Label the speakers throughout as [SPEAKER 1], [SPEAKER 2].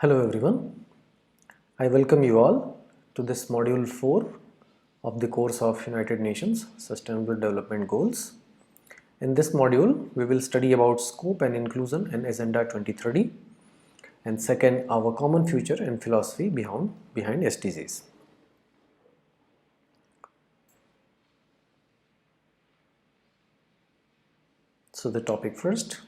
[SPEAKER 1] Hello everyone, I welcome you all to this module 4 of the course of United Nations Sustainable Development Goals. In this module, we will study about scope and inclusion and Agenda 2030, and second, our common future and philosophy behind SDGs. So the topic first.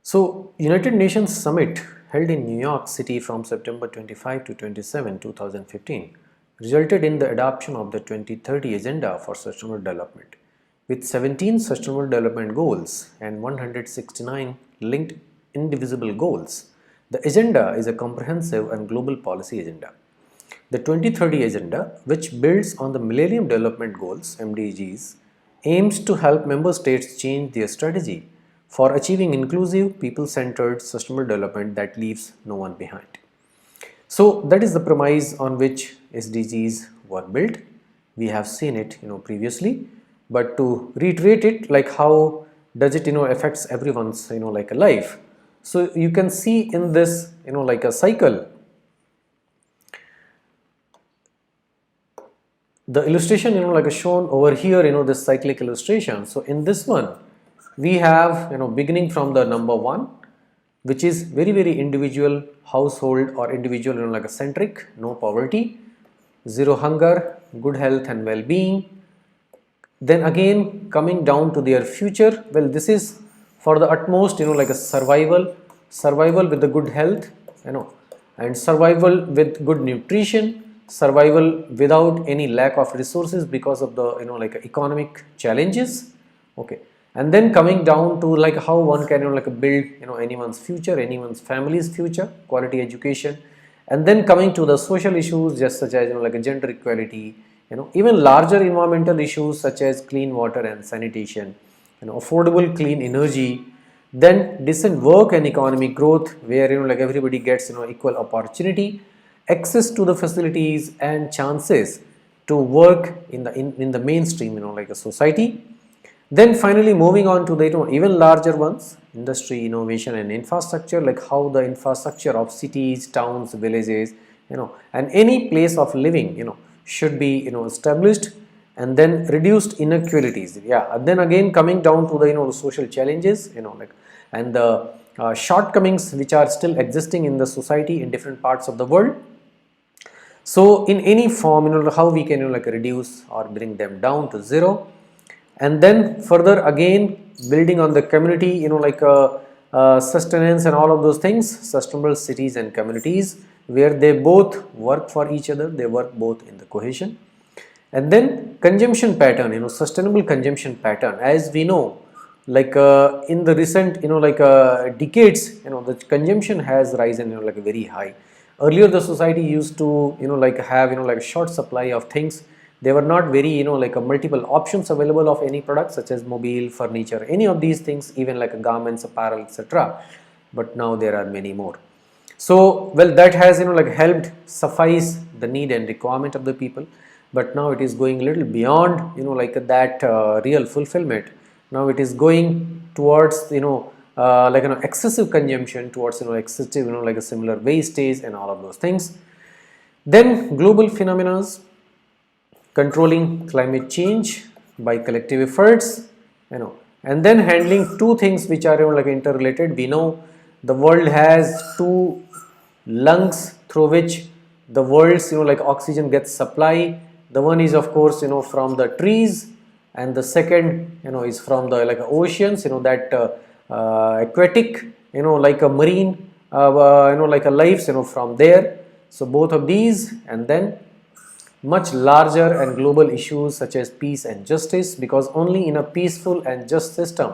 [SPEAKER 1] So, United Nations Summit held in New York City from September 25 to 27, 2015 resulted in the adoption of the 2030 Agenda for Sustainable Development with 17 Sustainable Development Goals and 169 linked indivisible goals. The agenda is a comprehensive and global policy agenda. The 2030 Agenda, which builds on the Millennium Development Goals (MDGs), aims to help member states change their strategy for achieving inclusive, people-centered, sustainable development that leaves no one behind. So that is the premise on which SDGs were built. We have seen it, previously, but to reiterate it, like how does it, affects everyone's, like a life. So you can see in this, like a cycle. The illustration, like shown over here, this cyclic illustration. So in this one, we have beginning from the number 1, which is very individual household or individual like a centric, no poverty, zero hunger, good health and well-being. Then again coming down to their future, well, this is for the utmost, like a survival with the good health, and survival with good nutrition, survival without any lack of resources because of the like economic challenges. Okay. And then coming down to like how one can like build anyone's future, anyone's family's future, quality education, and then coming to the social issues just such as like a gender equality, even larger environmental issues such as clean water and sanitation, affordable clean energy, then decent work and economic growth where like everybody gets equal opportunity, access to the facilities and chances to work in the mainstream like a society. Then finally moving on to the even larger ones, industry, innovation and infrastructure, like how the infrastructure of cities, towns, villages, and any place of living, should be established, and then reduced inequalities. Yeah, and then again coming down to the social challenges, and the shortcomings which are still existing in the society in different parts of the world. So in any form, how we can like reduce or bring them down to zero. And then further again building on the community, like sustenance and all of those things, sustainable cities and communities where they both work for each other, they work both in the cohesion. And then consumption pattern, sustainable consumption pattern, as we know, like in the recent decades, the consumption has risen like very high. Earlier the society used to like have like a short supply of things. There were not very like a multiple options available of any product such as mobile, furniture, any of these things, even like garments, apparel, etc. But now there are many more. So well, that has like helped suffice the need and requirement of the people. But now it is going a little beyond like that real fulfillment. Now it is going towards like excessive consumption, towards excessive like a similar wastage and all of those things. Then global phenomena, controlling climate change by collective efforts, and then handling two things which are like interrelated. We know the world has two lungs through which the world's like oxygen gets supply. The one is of course from the trees, and the second is from the like oceans, that aquatic like a marine like a lives from there. So both of these, and then much larger and global issues such as peace and justice, because only in a peaceful and just system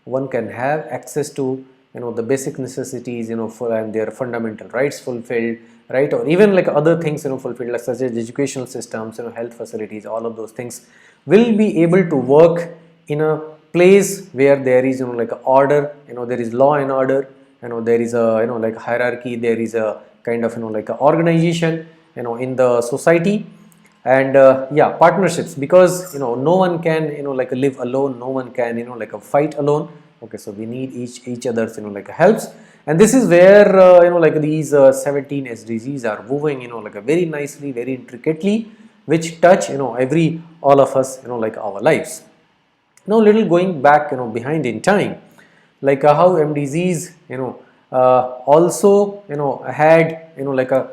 [SPEAKER 1] one can have access to the basic necessities for and their fundamental rights fulfilled, right, or even like other things fulfilled, like such as educational systems, health facilities. All of those things will be able to work in a place where there is like a order, there is law and order, there is a like hierarchy, there is a kind of like a organization in the society. And yeah, partnerships, because no one can like live alone, no one can like fight alone. Okay, so we need each other's like helps, and this is where like these 17 SDGs are moving like very nicely, very intricately, which touch every all of us like our lives. Now little going back behind in time, like how MDZs also had like a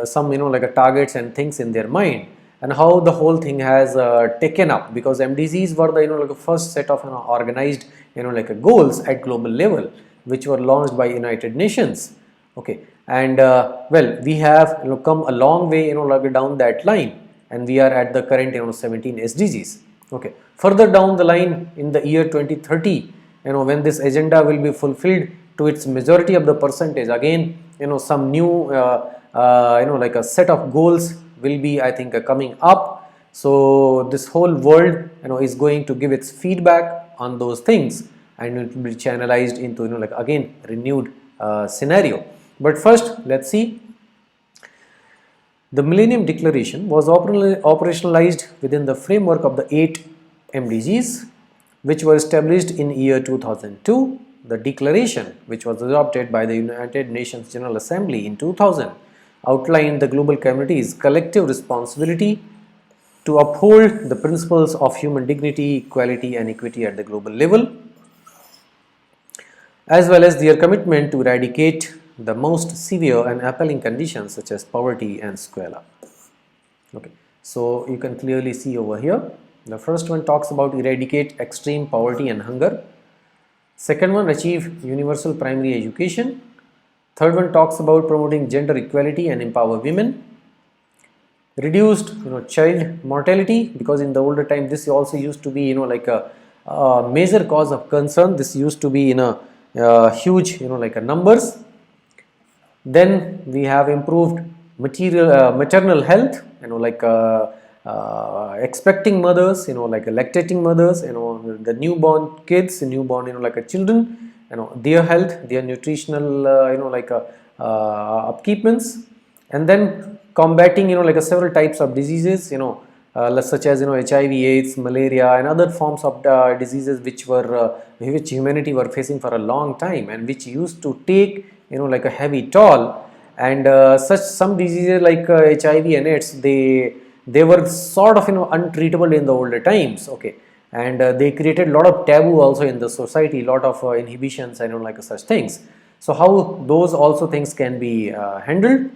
[SPEAKER 1] some like a targets and things in their mind, and how the whole thing has taken up, because MDZs were the like a first set of organized like a goals at global level, which were launched by United Nations. Okay, and well, we have come a long way like down that line, and we are at the current 17 SDGs. Okay, further down the line in the year 2030, when this agenda will be fulfilled to its majority of the percentage, again some new like a set of goals will be, I think, coming up. So this whole world is going to give its feedback on those things, and it will be channelized into like again renewed scenario. But first, let's see. The Millennium Declaration was operationalized within the framework of the 8 MDGs, which were established in year 2002. The declaration, which was adopted by the United Nations General Assembly in 2000, outlined the global community's collective responsibility to uphold the principles of human dignity, equality, and equity at the global level, as well as their commitment to eradicate the most severe and appalling conditions such as poverty and squalor. Okay, so you can clearly see over here, the first one talks about eradicate extreme poverty and hunger. Second one, achieve universal primary education. Third one talks about promoting gender equality and empower women. Reduced child mortality, because in the older time this also used to be like a major cause of concern. This used to be in a huge like a numbers. Then we have improved maternal health, like expecting mothers, like lactating mothers, the newborn kids, newborn like a children, their health, their nutritional like upkeepments, and then combating like several types of diseases, such as HIV/AIDS, malaria, and other forms of diseases which humanity were facing for a long time, and which used to take like a heavy toll. And such some diseases like HIV and AIDS, they were sort of untreatable in the older times. Okay, and they created a lot of taboo also in the society, a lot of inhibitions and like such things. So how those also things can be handled.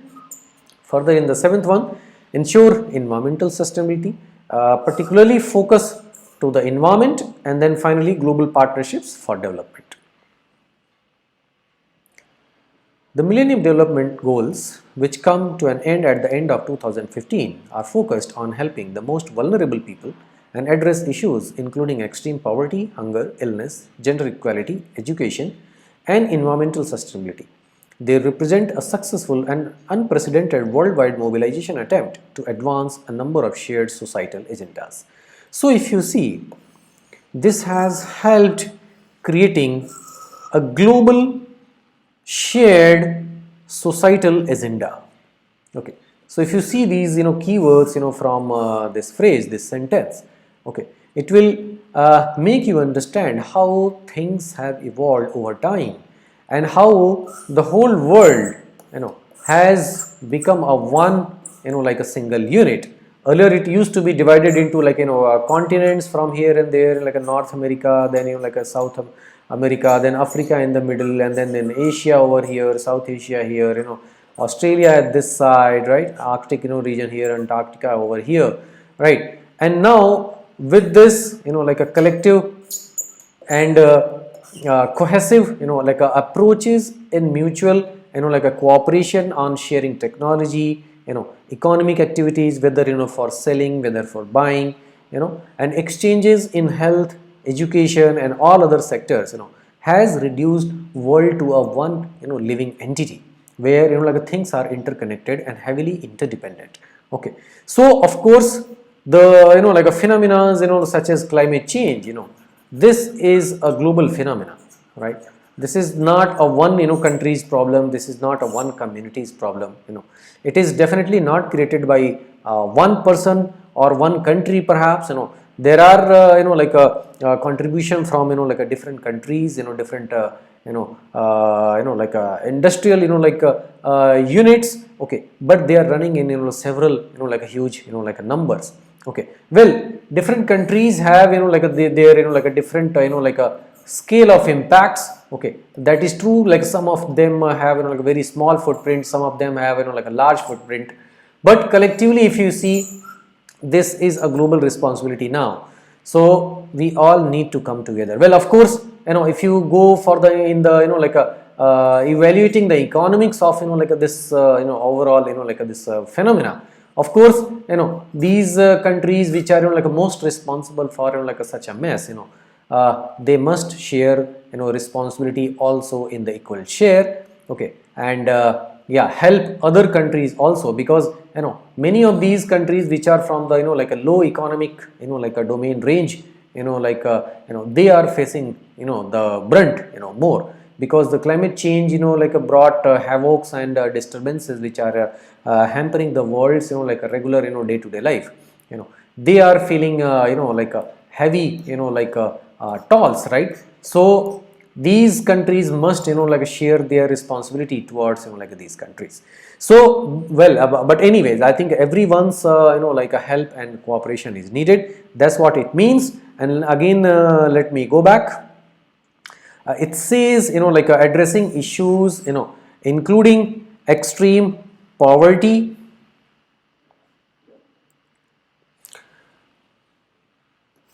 [SPEAKER 1] Further, in the seventh one, ensure environmental sustainability, particularly focus to the environment, and then finally global partnerships for development. The Millennium Development Goals, which come to an end at the end of 2015, are focused on helping the most vulnerable people and address issues including extreme poverty, hunger, illness, gender equality, education, and environmental sustainability. They represent a successful and unprecedented worldwide mobilization attempt to advance a number of shared societal agendas. So if you see, this has helped creating a global shared societal agenda. Okay, so if you see these keywords from this phrase, this sentence, okay, it will make you understand how things have evolved over time, and how the whole world has become a one like a single unit. Earlier it used to be divided into like continents from here and there, like a North America, then like a South America, then Africa in the middle, and then Asia over here, South Asia here, Australia at this side, right, Arctic region here, Antarctica over here, right. And now with this like a collective and cohesive like approaches in mutual like a cooperation on sharing technology, economic activities, whether for selling, whether for buying, and exchanges in health, education, and all other sectors has reduced world to a one living entity, where like things are interconnected and heavily interdependent. Okay, so of course the like a phenomena such as climate change, this is a global phenomena, right. This is not a one country's problem, this is not a one community's problem. It is definitely not created by one person or one country perhaps. there are like a contribution from like a different countries, different like industrial like units, okay, but they are running in several like a huge like a numbers. Okay, well, different countries have like a they are like a different like a scale of impacts. Okay, that is true, like some of them have like a very small footprint, some of them have like a large footprint, but collectively if you see, this is a global responsibility now, so we all need to come together. Well, of course, if you go for the in the like a evaluating the economics of like this overall like this phenomena, of course, these countries which are like most responsible for like such a mess, they must share responsibility also in the equal share. Okay, and yeah, help other countries also, because many of these countries which are from the like a low economic like a domain range, like they are facing the brunt more, because the climate change like brought havocs and disturbances which are hampering the world's like a regular day to day life. They are feeling like a heavy like tolls, right? So these countries must like share their responsibility towards like these countries. So well, but anyways, I think everyone's like a help and cooperation is needed. That's what it means. And again, let me go back. It says like addressing issues including extreme poverty,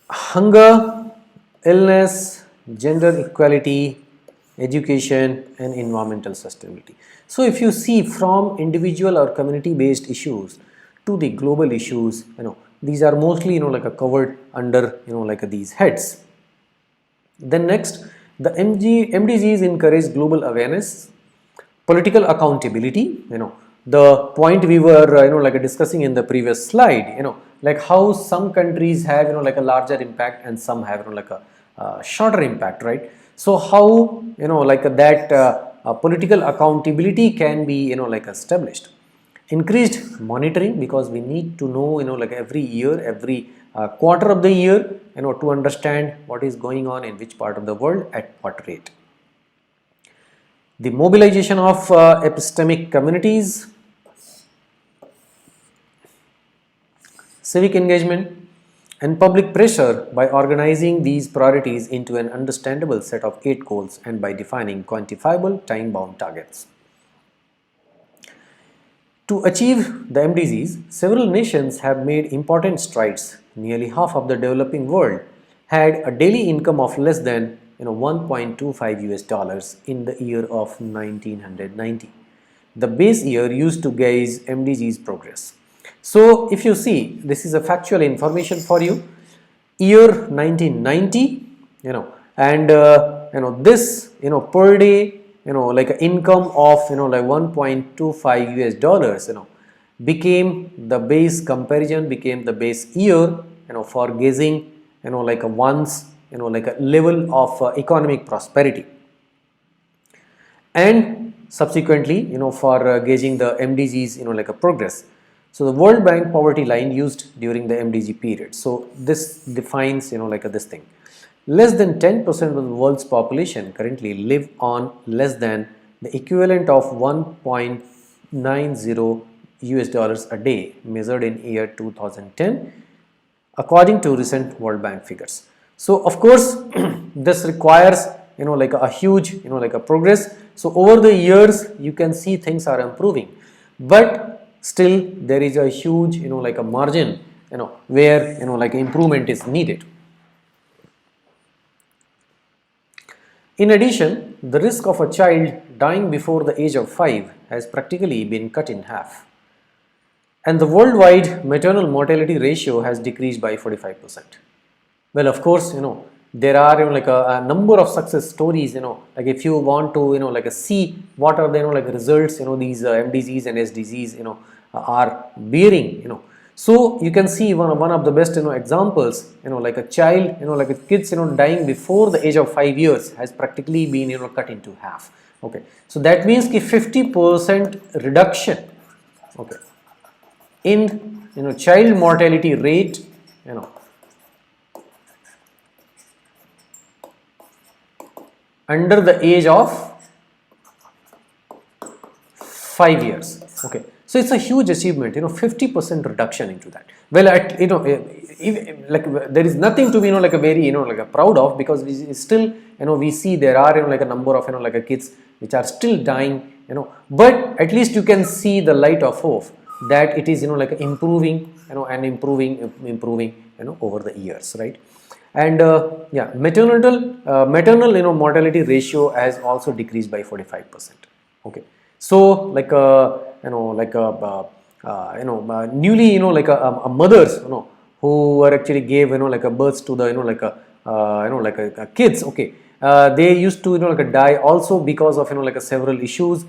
[SPEAKER 1] hunger, illness, gender equality, education, and environmental sustainability. So if you see, from individual or community based issues to the global issues, these are mostly like a covered under like these heads. Then next, the MDGs encourage global awareness, political accountability, the point we were like discussing in the previous slide, like how some countries have like a larger impact and some have like a shorter impact, right? So how like that political accountability can be like established. Increased monitoring, because we need to know like every year, every quarter of the year, to understand what is going on in which part of the world at what rate. The mobilization of epistemic communities, civic engagement, and public pressure by organizing these priorities into an understandable set of 8 goals and by defining quantifiable time-bound targets. To achieve the MDGs, several nations have made important strides. Nearly half of the developing world had a daily income of less than 1.25 US dollars in the year of 1990. The base year used to gauge MDGs progress. So if you see, this is a factual information for you. Year 1990, and this per day like an income of like 1.25 US dollars became the base comparison, became the base year for gauging like a one's like a level of economic prosperity, and subsequently for gauging the MDGs like a progress. So the World Bank poverty line used during the MDG period. So this defines like this thing. Less than 10% of the world's population currently live on less than the equivalent of 1.90 US dollars a day, measured in year 2010, according to recent World Bank figures. So of course this requires like a huge like a progress. So over the years you can see things are improving, but still there is a huge like a margin where like improvement is needed. In addition, the risk of a child dying before the age of 5 has practically been cut in half, and the worldwide maternal mortality ratio has decreased by 45%. Well, of course, there are like a number of success stories, like if you want to like see what are the like results these MDGs and SDGs are bearing, so you can see one of the best examples, like a child like a kids dying before the age of 5 years has practically been cut into half. Okay, so that means 50% reduction, okay, in child mortality rate under the age of 5 years. Okay, so it's a huge achievement, 50% reduction into that. Well, like there is nothing to be like a very like a proud of, because we still we see there are like a number of like a kids which are still dying, but at least you can see the light of hope that it is like improving, and improving over the years, right? And yeah, maternal mortality ratio has also decreased by 45%. Okay, so like newly like a mothers who were actually gave like a birth to the like a kids. Okay, they used to like a die also because of like a several issues,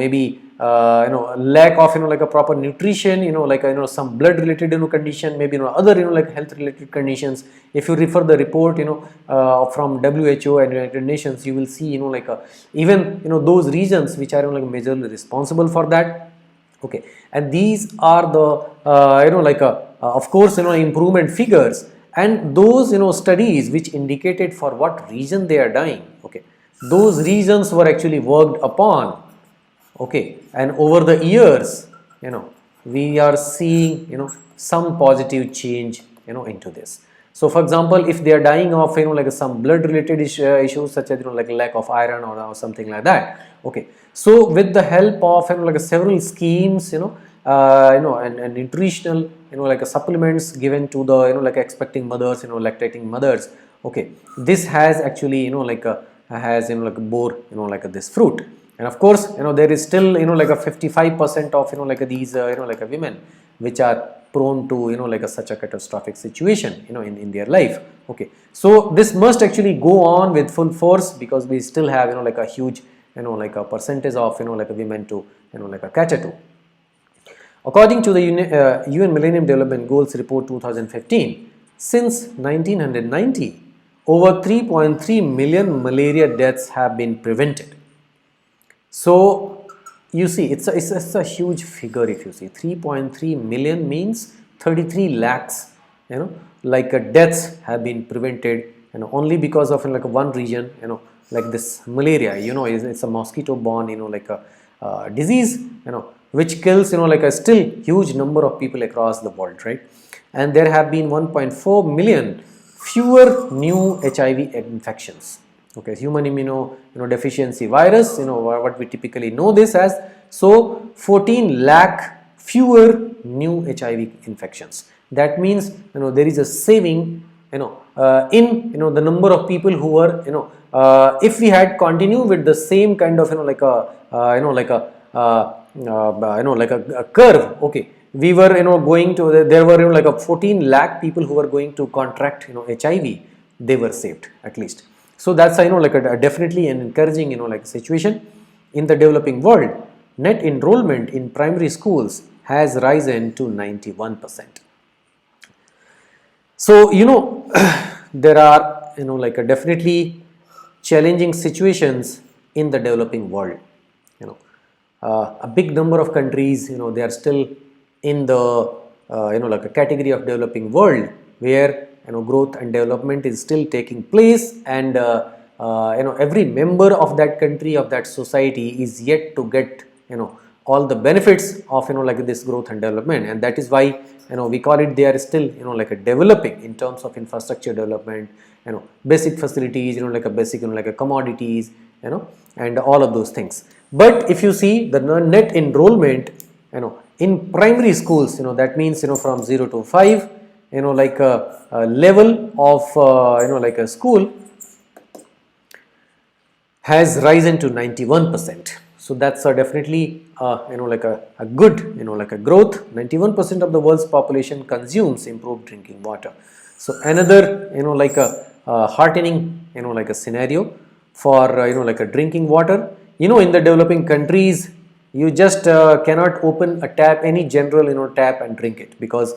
[SPEAKER 1] maybe lack of like a proper nutrition, like some blood related condition, maybe other like health related conditions. If you refer the report from WHO and United Nations, you will see like even those regions which are like majorly responsible for that. Okay, and these are the of course improvement figures, and those studies which indicated for what reason they are dying. Okay, those reasons were actually worked upon. Okay, and over the years we are seeing some positive change into this. So for example, if they are dying of like some blood related issues such as like lack of iron or something like that. Okay, so with the help of like several schemes, and nutritional like supplements given to the like expecting mothers, lactating mothers. Okay, this has actually like has like bore like this fruit. And of course there is still like a 55% of like these like women which are prone to like such a catastrophic situation in their life. Okay, so this must actually go on with full force, because we still have like a huge like a percentage of like a women to like a cater to. According to the UN Millennium Development Goals Report 2015, since 1990, over 3.3 million malaria deaths have been prevented. So you see, it's a huge figure. If you see 3.3 million means 33 lakhs, like deaths have been prevented, only because of like one region, like this malaria, it's a mosquito borne, like a disease, which kills, like a still huge number of people across the world, right? And there have been 1.4 million fewer new HIV infections. Okay, human immunodeficiency virus, what we typically know this as. So 14 lakh fewer new HIV infections. That means there is a saving in the number of people who were if we had continued with the same kind of like a like a curve. Okay, we were going to, there were like a 14 lakh people who were going to contract HIV. They were saved at least. So that's like a definitely an encouraging like situation. In the developing world, net enrollment in primary schools has risen to 91%. So there are like a definitely challenging situations in the developing world. A big number of countries they are still in the like a category of developing world, where growth and development is still taking place, and every member of that country, of that society, is yet to get all the benefits of like this growth and development. And that is why we call it, they are still like a developing in terms of infrastructure development, basic facilities, like a basic like a commodities, and all of those things. But if you see the net enrollment in primary schools, that means from 0 to 5, like a level of like a school has risen to 91%. So that's definitely like a good like a growth. 91% of the world's population consumes improved drinking water. So another like a heartening like a scenario for like a drinking water. In the developing countries, you just cannot open a tap, any general tap, and drink it, because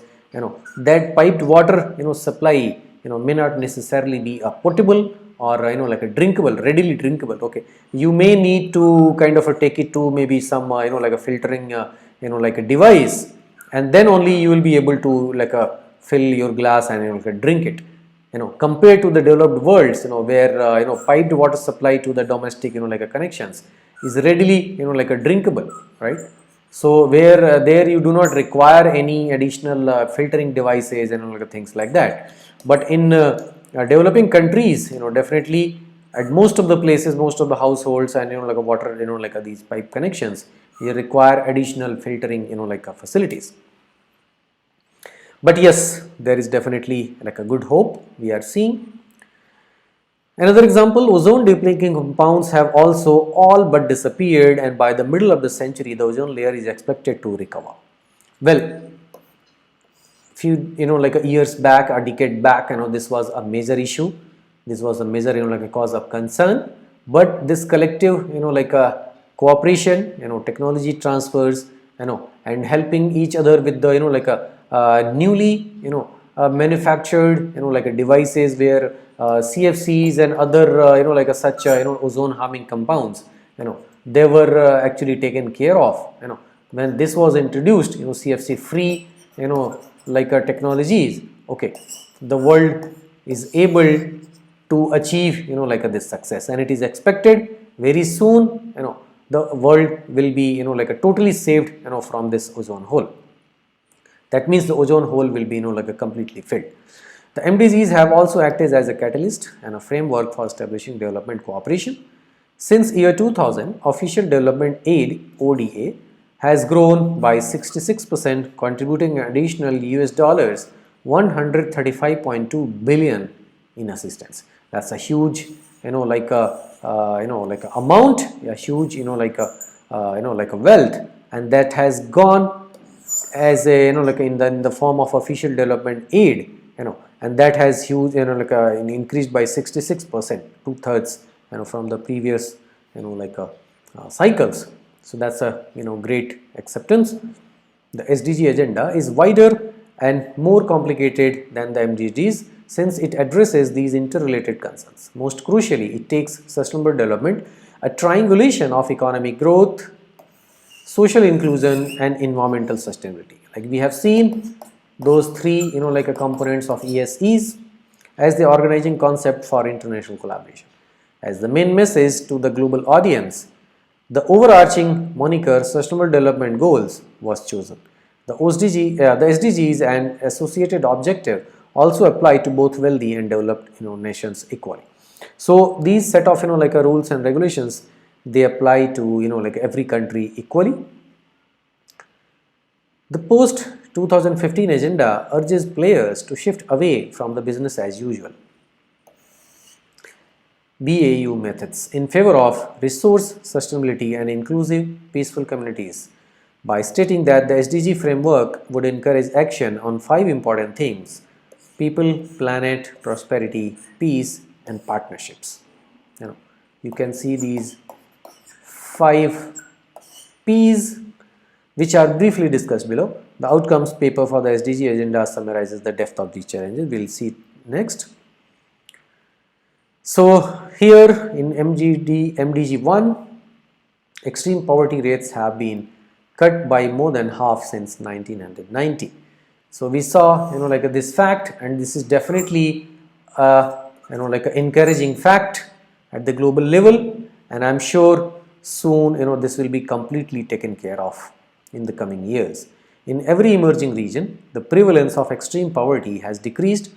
[SPEAKER 1] that piped water supply may not necessarily be a potable or like a drinkable, readily drinkable. Okay, you may need to kind of take it to maybe some like a filtering like a device, and then only you will be able to like fill your glass and like drink it. compared to the developed worlds, where piped water supply to the domestic, like a connections is readily, like a drinkable, right? So where there you do not require any additional filtering devices and like things like that. But in developing countries, definitely at most of the places, most of the households, and like a water, like these pipe connections, you require additional filtering, like facilities. But yes, there is definitely like a good hope we are seeing. Another example, ozone depleting compounds have also all but disappeared, and by the middle of the century, the ozone layer is expected to recover. Well, few like a years back, a decade back, this was a major issue. This was a major like a cause of concern. But this collective like a cooperation, technology transfers, and helping each other with the like a newly manufactured like a devices where CFCs and other like a such ozone harming compounds, they were actually taken care of. When this was introduced, CFC free like technologies, okay, the world is able to achieve like this success, and it is expected very soon the world will be like a totally saved from this ozone hole. That means the ozone hole will be like a completely filled. The MDGs have also acted as a catalyst and a framework for establishing development cooperation. Since year 2000, official development aid ODA has grown by 66%, contributing additional US dollars 135.2 billion in assistance. That's a huge like a like a amount, a huge like a like a wealth, and that has gone as a like in the form of official development aid, and that has huge like increased by 66%, 2/3 from the previous like cycles. So that's a great acceptance. The SDG agenda is wider and more complicated than the MDGs, since it addresses these interrelated concerns. Most crucially, it takes sustainable development, a triangulation of economic growth, social inclusion, and environmental sustainability. Like we have seen those three like a components of ESEs as the organizing concept for international collaboration. As the main message to the global audience, the overarching moniker Sustainable Development Goals was chosen. The SDGs and associated objective also apply to both wealthy and developed nations equally. So these set of like rules and regulations, they apply to like every country equally. The post 2015 agenda urges players to shift away from the business as usual BAU methods in favor of resource sustainability and inclusive peaceful communities, by stating that the SDG framework would encourage action on 5 important themes: people, planet, prosperity, peace, and partnerships. You can see these 5 P's, which are briefly discussed below. The outcomes paper for the SDG agenda summarizes the depth of these challenges. We will see next. So here in MDG 1, extreme poverty rates have been cut by more than half since 1990. So we saw like this fact, and this is definitely like an encouraging fact at the global level, and I'm sure soon this will be completely taken care of in the coming years. In every emerging region, the prevalence of extreme poverty has decreased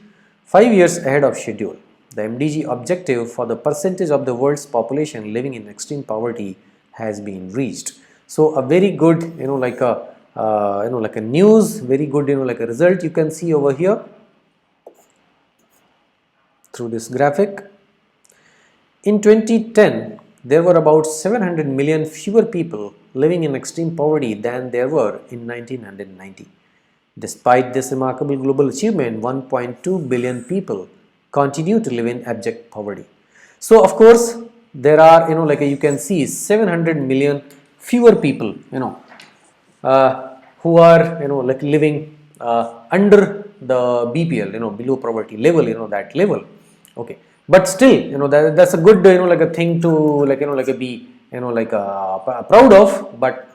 [SPEAKER 1] 5 years ahead of schedule. The MDG objective for the percentage of the world's population living in extreme poverty has been reached. So a very good like a like a news, very good like a result you can see over here through this graphic. In 2010, there were about 700 million fewer people living in extreme poverty than there were in 1990. Despite this remarkable global achievement, 1.2 billion people continue to live in abject poverty. So of course there are like you can see 700 million fewer people who are like living under the BPL, below poverty level, that level. Okay, but still that's a good like a thing to like like a be like proud of. But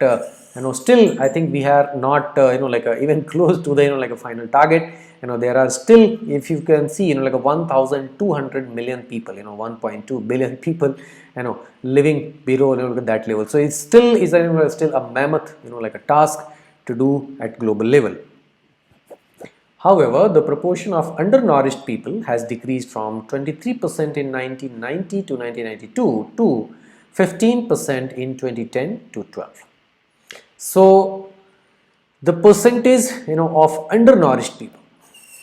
[SPEAKER 1] still I think we are not even close to the a final target. There are still, if you can see, like a 1,200 million people, 1.2 billion people, living below that level. So it still is still a mammoth, like a task to do at global level. However, the proportion of undernourished people has decreased from 23% in 1990 to 1992 to 15% in 2010 to 12. So the percentage of undernourished people,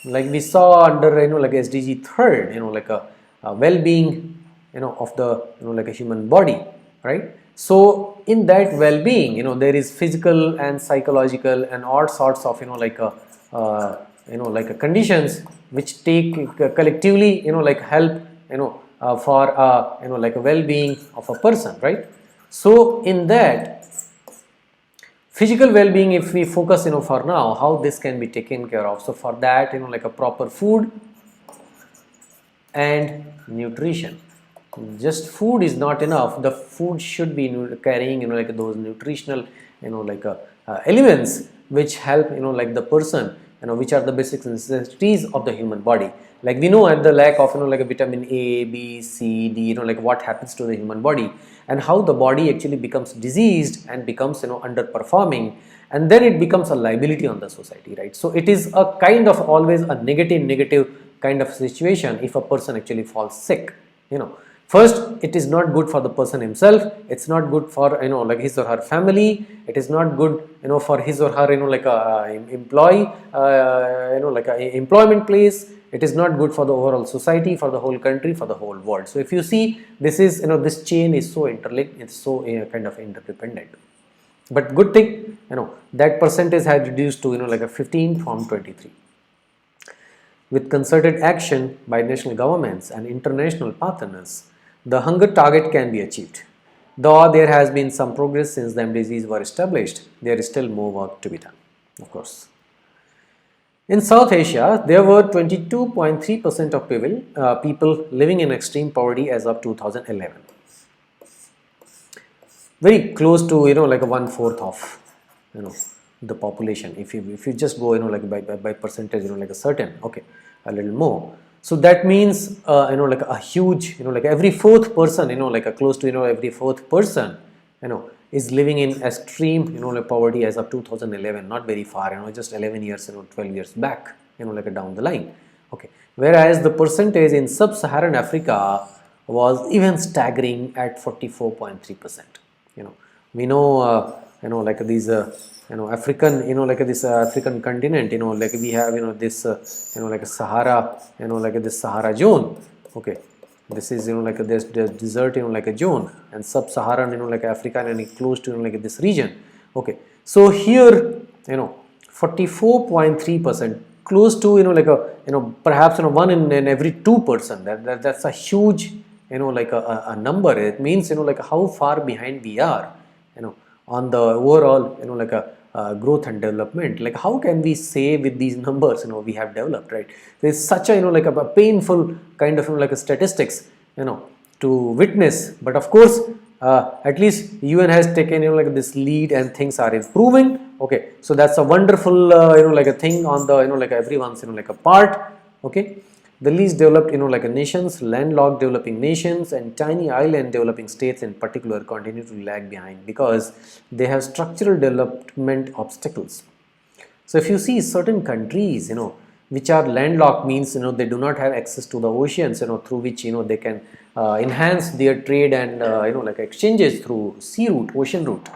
[SPEAKER 1] like we saw under like SDG third, like a well-being of the like a human body, right? So in that well-being, there is physical and psychological and all sorts of like a conditions which take collectively like help for like a well-being of a person, right? So in that physical well-being, if we focus for now how this can be taken care of, so for that like a proper food and nutrition. Just food is not enough. The food should be carrying like those nutritional elements which help like the person, which are the basic necessities of the human body. Like we know, at the lack of like a vitamin A, B, C, D, like what happens to the human body and how the body actually becomes diseased and becomes underperforming, and then it becomes a liability on the society, right? So it is a kind of always a negative kind of situation if a person actually falls sick. First, it is not good for the person himself, it's not good for like his or her family, it is not good for his or her like a employee like a employment place, it is not good for the overall society, for the whole country, for the whole world. So if you see, this is this chain is so interlinked, it's so kind of interdependent. But good thing, that percentage had reduced to like a 15 from 23. With concerted action by national governments and international partners, the hunger target can be achieved. Though there has been some progress since the MDGs were established, there is still more work to be done, of course. In South Asia, there were 22.3% of people living in extreme poverty as of 2011. Very close to like a 1/4 of the population. If you just go like by percentage, like a certain, okay, a little more. So that means like a huge like every fourth person like a close to every fourth person is living in extreme like poverty as of 2011. Not very far, just 11 years 12 years back like down the line. Okay, whereas the percentage in sub-Saharan Africa was even staggering at 44.3%. We know like these African like this African continent, like we have this like a Sahara, like this Sahara zone. Okay, this is like this desert like a zone, and sub-Saharan like Africa and close to like this region. Okay, so here 44.3%, close to like a perhaps one in every 2%. That's a huge like a number. It means like how far behind we are on the overall like a growth and development. Like how can we say with these numbers we have developed, right? There's such a like a painful kind of like a statistics to witness, but of course at least UN has taken like this lead and things are improving. Okay, so that's a wonderful like a thing on the like everyone's like a part. Okay, the least developed like a nations, landlocked developing nations and tiny island developing states in particular continue to lag behind because they have structural development obstacles. So if you see certain countries which are landlocked, means they do not have access to the oceans through which they can enhance their trade and like exchanges through sea route, ocean route,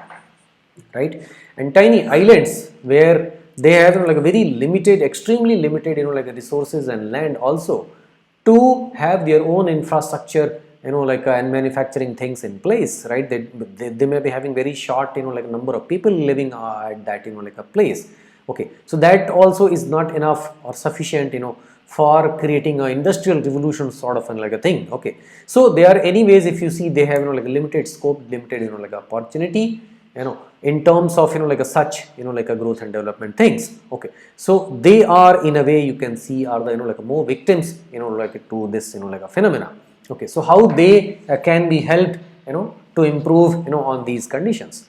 [SPEAKER 1] right? And tiny islands where they have like a very limited, extremely limited like resources and land also to have their own infrastructure like and manufacturing things in place, right? They may be having very short like number of people living at that like a place. Okay, so that also is not enough or sufficient for creating an industrial revolution sort of like a thing. Okay, so they are anyways, if you see, they have like a limited scope, limited like opportunity in terms of like a such like a growth and development things. Okay, so they are in a way, you can see, are the like more victims like to this like a phenomena. Okay, so how they can be helped to improve on these conditions.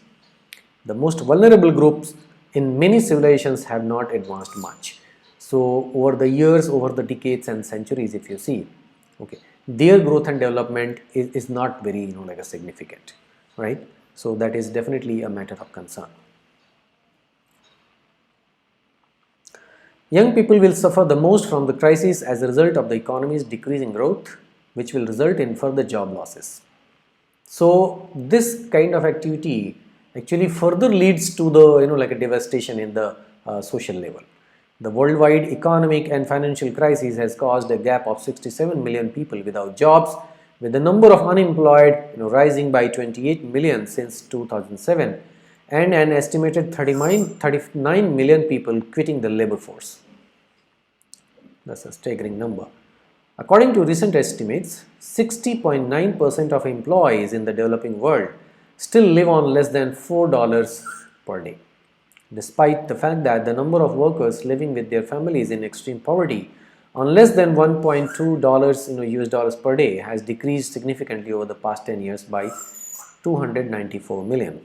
[SPEAKER 1] The most vulnerable groups in many civilizations have not advanced much. So over the years, over the decades and centuries, if you see, okay, their growth and development is not very like a significant, right? So that is definitely a matter of concern. Young people will suffer the most from the crisis as a result of the economy's decreasing growth, which will result in further job losses. So this kind of activity actually further leads to the like a devastation in the social level. The worldwide economic and financial crisis has caused a gap of 67 million people without jobs, with the number of unemployed rising by 28 million since 2007 and an estimated 39 million people quitting the labor force. That's a staggering number. According to recent estimates, 60.9% of employees in the developing world still live on less than $4 per day. Despite the fact that the number of workers living with their families in extreme poverty on less than $1.2 US dollars per day has decreased significantly over the past 10 years by 294 million.